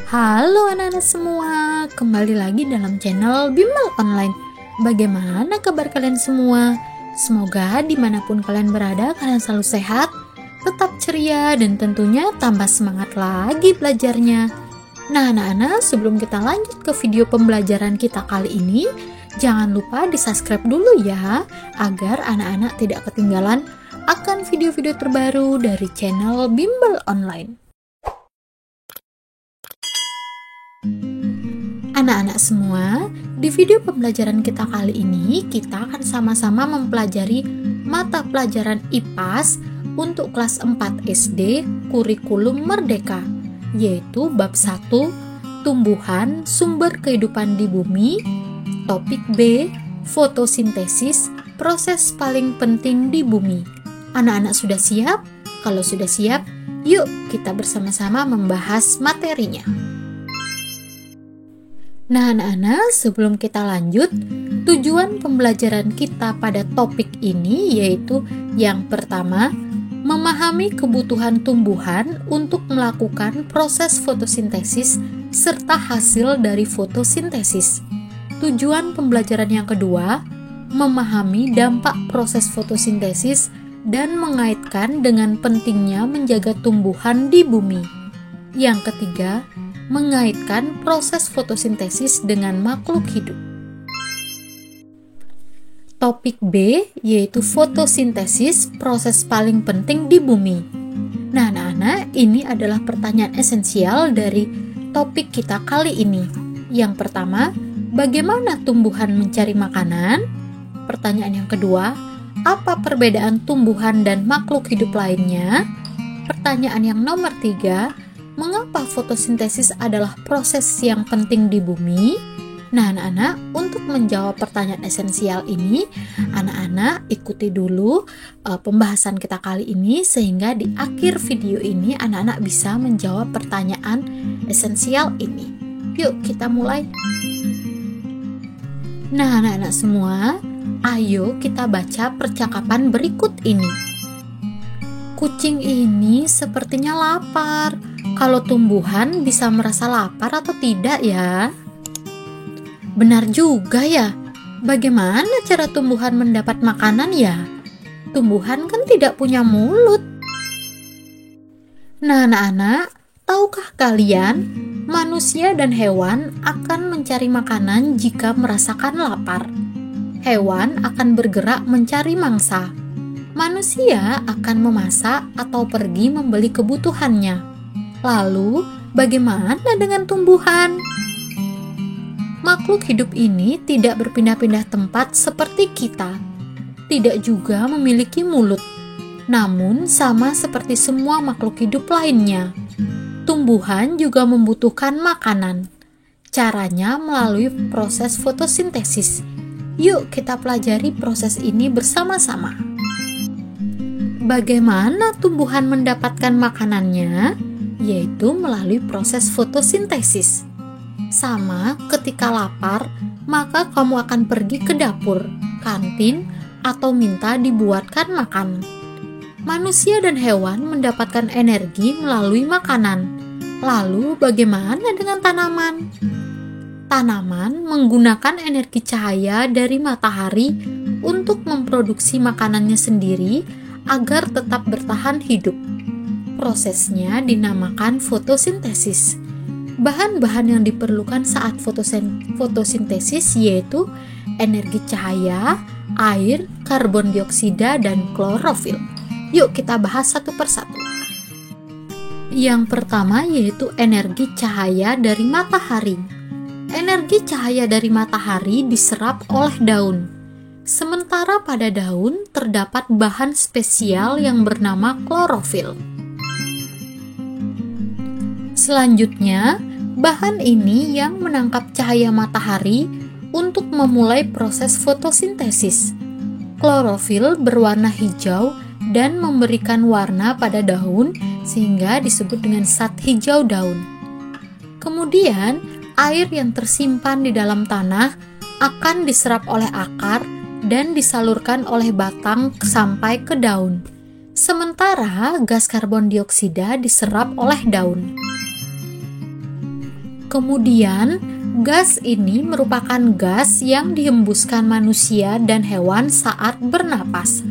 Halo anak-anak semua, kembali lagi dalam channel Bimbel Online. Bagaimana kabar kalian semua? Semoga dimanapun kalian berada, kalian selalu sehat, tetap ceria, dan tentunya tambah semangat lagi belajarnya. Nah anak-anak, sebelum kita lanjut ke video pembelajaran kita kali ini, jangan lupa di-subscribe dulu ya, agar anak-anak tidak ketinggalan akan video-video terbaru dari channel Bimbel Online. Anak-anak semua, di video pembelajaran kita kali ini, kita akan sama-sama mempelajari mata pelajaran IPAS untuk kelas 4 SD Kurikulum Merdeka, yaitu bab 1, Tumbuhan Sumber Kehidupan di Bumi, topik B, Fotosintesis, Proses Paling Penting di Bumi. Anak-anak sudah siap? Kalau sudah siap, yuk kita bersama-sama membahas materinya. Nah anak-anak, sebelum kita lanjut, tujuan pembelajaran kita pada topik ini yaitu yang pertama, memahami kebutuhan tumbuhan untuk melakukan proses fotosintesis serta hasil dari fotosintesis. Tujuan pembelajaran yang kedua, memahami dampak proses fotosintesis dan mengaitkan dengan pentingnya menjaga tumbuhan di bumi. Yang ketiga, mengaitkan proses fotosintesis dengan makhluk hidup. Topik B yaitu fotosintesis, proses paling penting di bumi. Nah anak-anak, ini adalah pertanyaan esensial dari topik kita kali ini. Yang pertama, bagaimana tumbuhan mencari makanan? Pertanyaan yang kedua, apa perbedaan tumbuhan dan makhluk hidup lainnya? Pertanyaan yang nomor 3, mengapa fotosintesis adalah proses yang penting di bumi? Nah anak-anak, untuk menjawab pertanyaan esensial ini, anak-anak ikuti dulu pembahasan kita kali ini, sehingga di akhir video ini anak-anak bisa menjawab pertanyaan esensial ini. Yuk kita mulai. Nah anak-anak semua, ayo kita baca percakapan berikut ini. Kucing ini sepertinya lapar. Kalau tumbuhan bisa merasa lapar atau tidak ya? Benar juga ya. Bagaimana cara tumbuhan mendapat makanan ya? Tumbuhan kan tidak punya mulut. Nah anak-anak, tahukah kalian manusia dan hewan akan mencari makanan jika merasakan lapar? Hewan akan bergerak mencari mangsa. Manusia akan memasak atau pergi membeli kebutuhannya. Lalu, bagaimana dengan tumbuhan? Makhluk hidup ini tidak berpindah-pindah tempat seperti kita. Tidak juga memiliki mulut. Namun, sama seperti semua makhluk hidup lainnya. Tumbuhan juga membutuhkan makanan. Caranya melalui proses fotosintesis. Yuk kita pelajari proses ini bersama-sama. Bagaimana tumbuhan mendapatkan makanannya? Yaitu melalui proses fotosintesis. Sama ketika lapar, maka kamu akan pergi ke dapur, kantin, atau minta dibuatkan makanan. Manusia dan hewan mendapatkan energi melalui makanan. Lalu bagaimana dengan tanaman? Tanaman menggunakan energi cahaya dari matahari untuk memproduksi makanannya sendiri agar tetap bertahan hidup. Prosesnya dinamakan fotosintesis. Bahan-bahan yang diperlukan saat fotosintesis yaitu energi cahaya, air, karbon dioksida, dan klorofil. Yuk kita bahas satu persatu. Yang pertama yaitu energi cahaya dari matahari. Energi cahaya dari matahari diserap oleh daun. Sementara pada daun terdapat bahan spesial yang bernama klorofil. Selanjutnya, bahan ini yang menangkap cahaya matahari untuk memulai proses fotosintesis. Klorofil berwarna hijau dan memberikan warna pada daun sehingga disebut dengan zat hijau daun. Kemudian, air yang tersimpan di dalam tanah akan diserap oleh akar dan disalurkan oleh batang sampai ke daun. Sementara gas karbon dioksida diserap oleh daun. Kemudian, gas ini merupakan gas yang dihembuskan manusia dan hewan saat bernapas.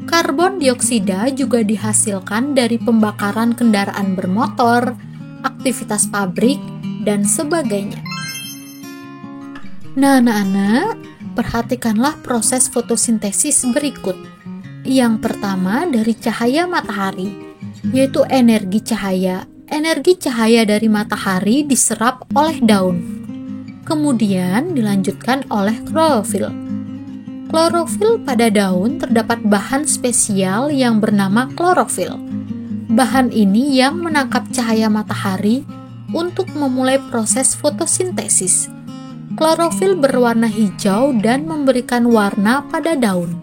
Karbon dioksida juga dihasilkan dari pembakaran kendaraan bermotor, aktivitas pabrik, dan sebagainya. Nah, anak-anak, perhatikanlah proses fotosintesis berikut. Yang pertama dari cahaya matahari, yaitu energi cahaya. Energi cahaya dari matahari diserap oleh daun. Kemudian dilanjutkan oleh klorofil. Klorofil pada daun terdapat bahan spesial yang bernama klorofil. Bahan ini yang menangkap cahaya matahari untuk memulai proses fotosintesis. Klorofil berwarna hijau dan memberikan warna pada daun.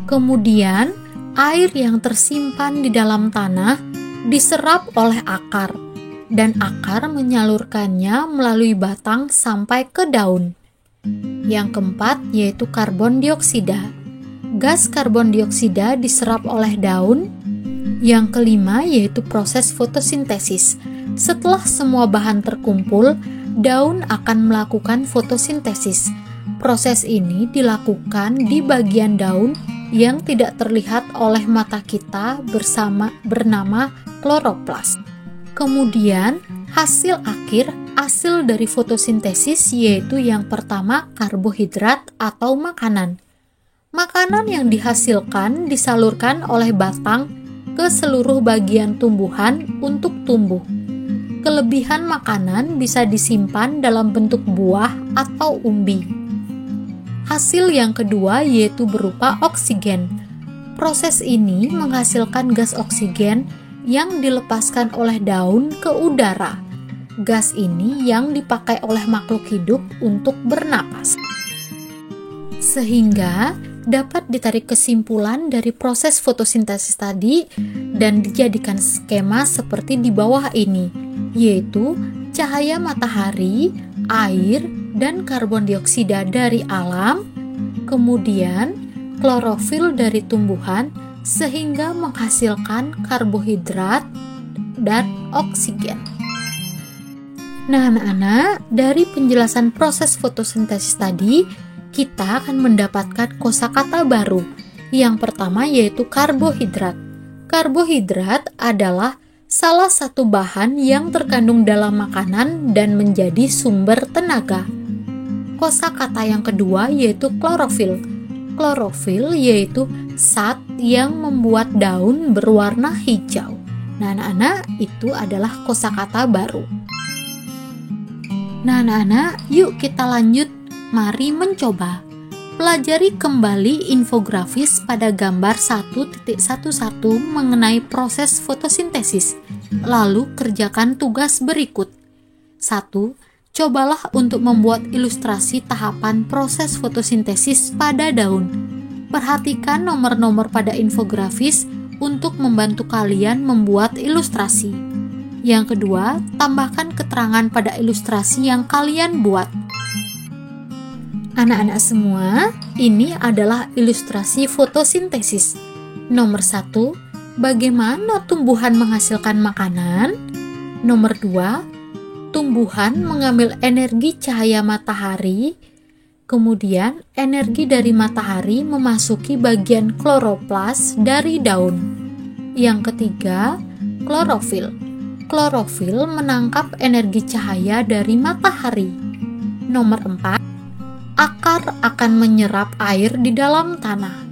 Kemudian, air yang tersimpan di dalam tanah diserap oleh akar, dan akar menyalurkannya melalui batang sampai ke daun. Yang keempat yaitu karbon dioksida. Gas karbon dioksida diserap oleh daun. Yang kelima yaitu proses fotosintesis. Setelah semua bahan terkumpul, daun akan melakukan fotosintesis. Proses ini dilakukan di bagian daun yang tidak terlihat oleh mata kita bernama kloroplas. Kemudian, hasil dari fotosintesis yaitu yang pertama karbohidrat atau makanan. Makanan yang dihasilkan disalurkan oleh batang ke seluruh bagian tumbuhan untuk tumbuh. Kelebihan makanan bisa disimpan dalam bentuk buah atau umbi. Hasil yang kedua yaitu berupa oksigen. Proses ini menghasilkan gas oksigen yang dilepaskan oleh daun ke udara. Gas ini yang dipakai oleh makhluk hidup untuk bernapas. Sehingga dapat ditarik kesimpulan dari proses fotosintesis tadi dan dijadikan skema seperti di bawah ini, yaitu cahaya matahari, air, dan karbon dioksida dari alam, kemudian klorofil dari tumbuhan sehingga menghasilkan karbohidrat dan oksigen. Nah, anak-anak, dari penjelasan proses fotosintesis tadi, kita akan mendapatkan kosakata baru. Yang pertama yaitu karbohidrat. Karbohidrat adalah salah satu bahan yang terkandung dalam makanan dan menjadi sumber tenaga. Kosakata yang kedua yaitu klorofil. Klorofil yaitu zat yang membuat daun berwarna hijau. Nah, anak-anak, itu adalah kosakata baru. Nah, anak-anak, yuk kita lanjut. Mari mencoba. Pelajari kembali infografis pada gambar 1.11 mengenai proses fotosintesis. Lalu kerjakan tugas berikut. 1. Cobalah untuk membuat ilustrasi tahapan proses fotosintesis pada daun. Perhatikan nomor-nomor pada infografis untuk membantu kalian membuat ilustrasi. Yang kedua, tambahkan keterangan pada ilustrasi yang kalian buat. Anak-anak semua, ini adalah ilustrasi fotosintesis. Nomor 1, bagaimana tumbuhan menghasilkan makanan? Nomor 2, tumbuhan mengambil energi cahaya matahari, kemudian energi dari matahari memasuki bagian kloroplas dari daun. Yang ketiga, klorofil. Klorofil menangkap energi cahaya dari matahari. Nomor 4, akar akan menyerap air di dalam tanah.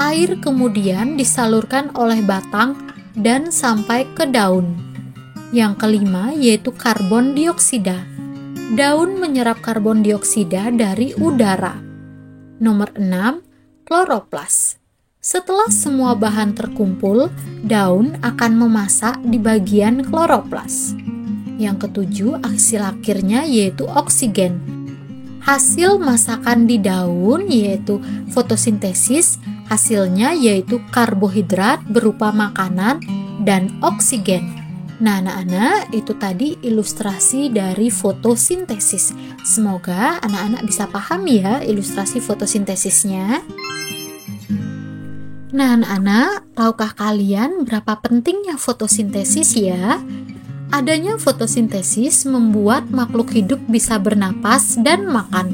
Air kemudian disalurkan oleh batang dan sampai ke daun. Yang kelima yaitu karbon dioksida. Daun menyerap karbon dioksida dari udara. Nomor 6, kloroplas. Setelah semua bahan terkumpul, daun akan memasak di bagian kloroplas. Yang ketujuh, hasil akhirnya yaitu oksigen. Hasil masakan di daun yaitu fotosintesis, hasilnya yaitu karbohidrat berupa makanan dan oksigen. Nah, anak-anak, itu tadi ilustrasi dari fotosintesis. Semoga anak-anak bisa paham ya ilustrasi fotosintesisnya. Nah, anak-anak, tahukah kalian berapa pentingnya fotosintesis ya? Adanya fotosintesis membuat makhluk hidup bisa bernapas dan makan.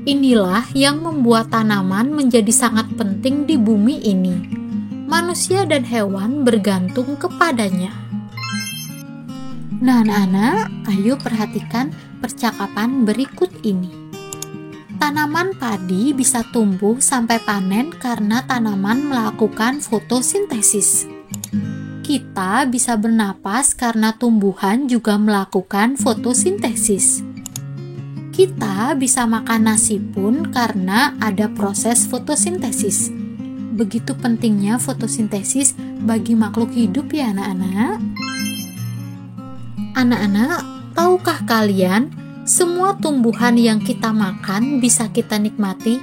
Inilah yang membuat tanaman menjadi sangat penting di bumi ini. Manusia dan hewan bergantung kepadanya. Nah, anak-anak, ayo perhatikan percakapan berikut ini. Tanaman padi bisa tumbuh sampai panen karena tanaman melakukan fotosintesis. Kita bisa bernapas karena tumbuhan juga melakukan fotosintesis. Kita bisa makan nasi pun karena ada proses fotosintesis. Begitu pentingnya fotosintesis bagi makhluk hidup ya anak-anak. Anak-anak, tahukah kalian semua tumbuhan yang kita makan bisa kita nikmati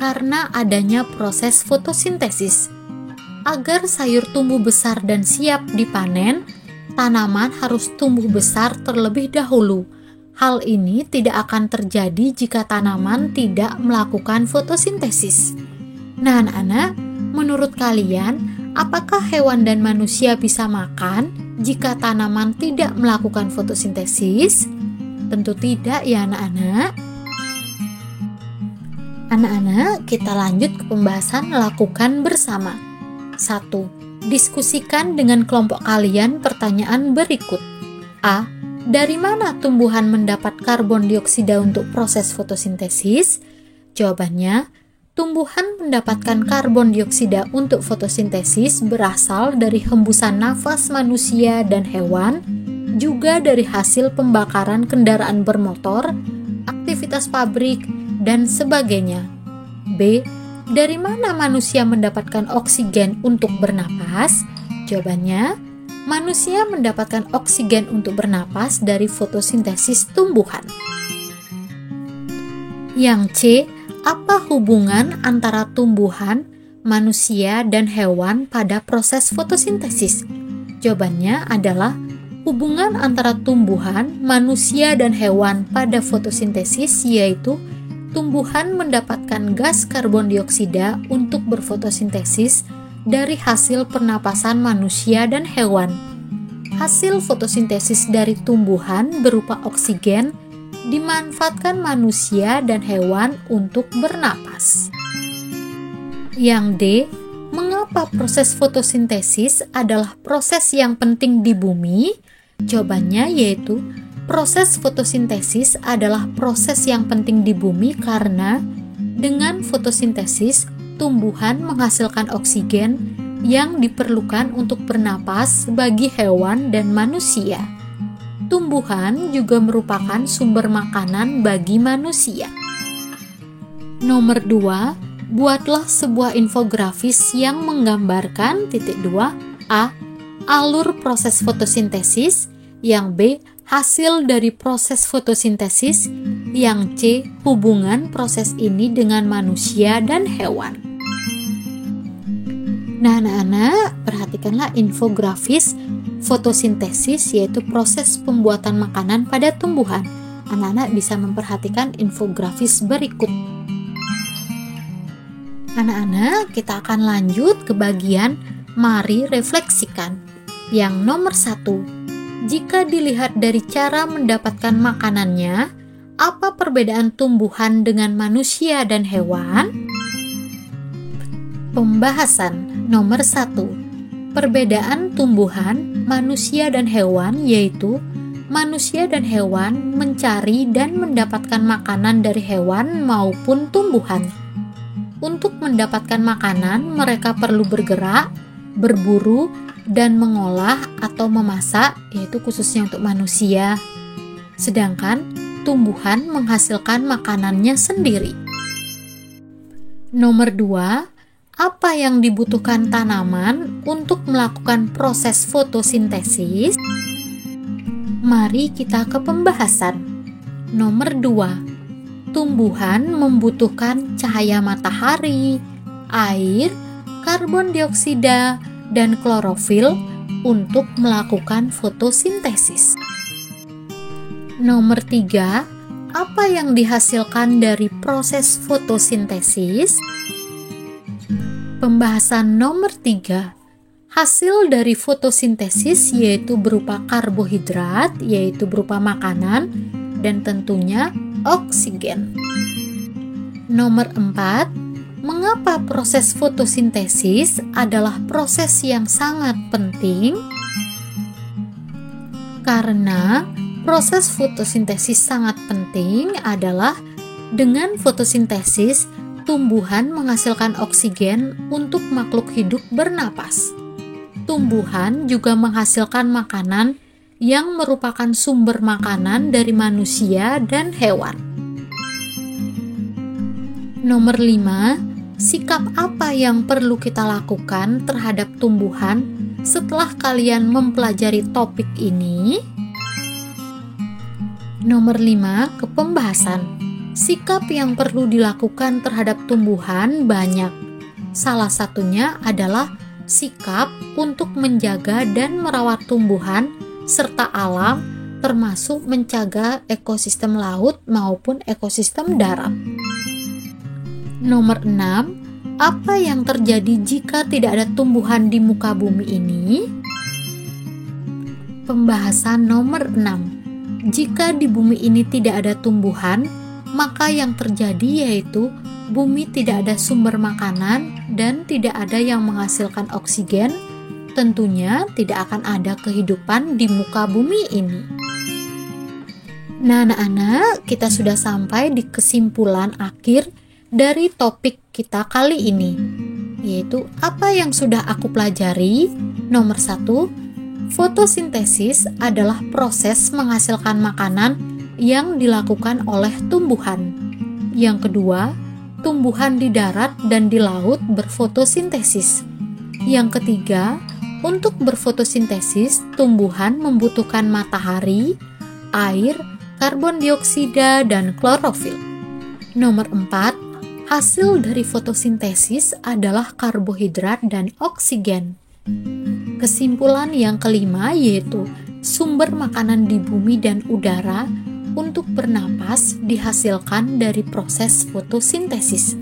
karena adanya proses fotosintesis. Agar sayur tumbuh besar dan siap dipanen, tanaman harus tumbuh besar terlebih dahulu. Hal ini tidak akan terjadi jika tanaman tidak melakukan fotosintesis. Nah, anak-anak, menurut kalian, apakah hewan dan manusia bisa makan jika tanaman tidak melakukan fotosintesis? Tentu tidak ya anak-anak. Anak-anak, kita lanjut ke pembahasan lakukan bersama. 1. Diskusikan dengan kelompok kalian pertanyaan berikut. A. Dari mana tumbuhan mendapat karbon dioksida untuk proses fotosintesis? Jawabannya, tumbuhan mendapatkan karbon dioksida untuk fotosintesis berasal dari hembusan nafas manusia dan hewan, juga dari hasil pembakaran kendaraan bermotor, aktivitas pabrik, dan sebagainya. B. Dari mana manusia mendapatkan oksigen untuk bernapas? Jawabannya, manusia mendapatkan oksigen untuk bernapas dari fotosintesis tumbuhan. Yang C. Apa hubungan antara tumbuhan, manusia, dan hewan pada proses fotosintesis? Jawabannya adalah hubungan antara tumbuhan, manusia, dan hewan pada fotosintesis yaitu tumbuhan mendapatkan gas karbon dioksida untuk berfotosintesis dari hasil pernapasan manusia dan hewan. Hasil fotosintesis dari tumbuhan berupa oksigen dimanfaatkan manusia dan hewan untuk bernapas. Yang D. Mengapa proses fotosintesis adalah proses yang penting di bumi? Jawabannya yaitu proses fotosintesis adalah proses yang penting di bumi karena dengan fotosintesis tumbuhan menghasilkan oksigen yang diperlukan untuk bernapas bagi hewan dan manusia. Tumbuhan juga merupakan sumber makanan bagi manusia. Nomor 2, buatlah sebuah infografis yang menggambarkan 2. A. Alur proses fotosintesis. Yang B. Hasil dari proses fotosintesis. Yang C. Hubungan proses ini dengan manusia dan hewan. Nah, anak-anak, perhatikanlah infografis fotosintesis, yaitu proses pembuatan makanan pada tumbuhan. Anak-anak bisa memperhatikan infografis berikut. Anak-anak, kita akan lanjut ke bagian mari refleksikan. Yang nomor 1. Jika dilihat dari cara mendapatkan makanannya, apa perbedaan tumbuhan dengan manusia dan hewan? Pembahasan nomor 1. Perbedaan tumbuhan, manusia, dan hewan yaitu manusia dan hewan mencari dan mendapatkan makanan dari hewan maupun tumbuhan. Untuk mendapatkan makanan, mereka perlu bergerak, berburu, dan mengolah atau memasak, yaitu khususnya untuk manusia. Sedangkan tumbuhan menghasilkan makanannya sendiri. Nomor 2, apa yang dibutuhkan tanaman untuk melakukan proses fotosintesis? Mari kita ke pembahasan. Nomor 2, tumbuhan membutuhkan cahaya matahari, air, karbon dioksida, dan klorofil untuk melakukan fotosintesis. Nomor 3, apa yang dihasilkan dari proses fotosintesis? Pembahasan nomor 3, Hasil dari fotosintesis yaitu berupa karbohidrat, yaitu berupa makanan, dan tentunya oksigen. Nomor 4, mengapa proses fotosintesis adalah proses yang sangat penting? Karena proses fotosintesis sangat penting adalah dengan fotosintesis, tumbuhan menghasilkan oksigen untuk makhluk hidup bernapas. Tumbuhan juga menghasilkan makanan yang merupakan sumber makanan dari manusia dan hewan. Nomor 5, sikap apa yang perlu kita lakukan terhadap tumbuhan setelah kalian mempelajari topik ini? Nomor 5, ke pembahasan. Sikap yang perlu dilakukan terhadap tumbuhan banyak. Salah satunya adalah sikap untuk menjaga dan merawat tumbuhan serta alam, termasuk menjaga ekosistem laut maupun ekosistem darat. Nomor 6, apa yang terjadi jika tidak ada tumbuhan di muka bumi ini? Pembahasan nomor 6. Jika di bumi ini tidak ada tumbuhan, maka yang terjadi yaitu bumi tidak ada sumber makanan dan tidak ada yang menghasilkan oksigen, tentunya tidak akan ada kehidupan di muka bumi ini. Nah, anak-anak, kita sudah sampai di kesimpulan akhir dari topik kita kali ini, yaitu apa yang sudah aku pelajari. Nomor 1, fotosintesis adalah proses menghasilkan makanan yang dilakukan oleh tumbuhan. Yang kedua, tumbuhan di darat dan di laut berfotosintesis. Yang ketiga, untuk berfotosintesis, tumbuhan membutuhkan matahari, air, karbon dioksida, dan klorofil. Nomor 4, hasil dari fotosintesis adalah karbohidrat dan oksigen. Kesimpulan yang kelima yaitu sumber makanan di bumi dan udara untuk bernapas dihasilkan dari proses fotosintesis.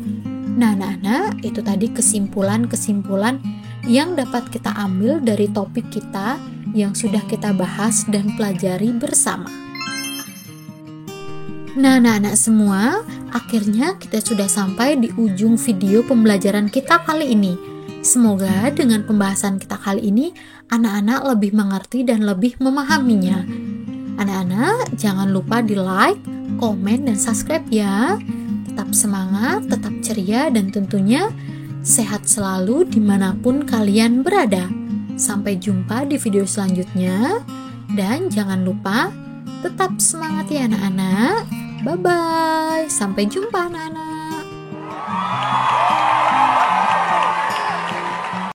Nah, anak-anak, itu tadi kesimpulan-kesimpulan yang dapat kita ambil dari topik kita yang sudah kita bahas dan pelajari bersama. Nah, anak-anak semua, akhirnya kita sudah sampai di ujung video pembelajaran kita kali ini. Semoga dengan pembahasan kita kali ini, anak-anak lebih mengerti dan lebih memahaminya. Anak-anak, jangan lupa di like, komen, dan subscribe ya. Tetap semangat, tetap ceria, dan tentunya sehat selalu dimanapun kalian berada. Sampai jumpa di video selanjutnya. Dan jangan lupa, tetap semangat ya anak-anak. Bye-bye. Sampai jumpa anak-anak.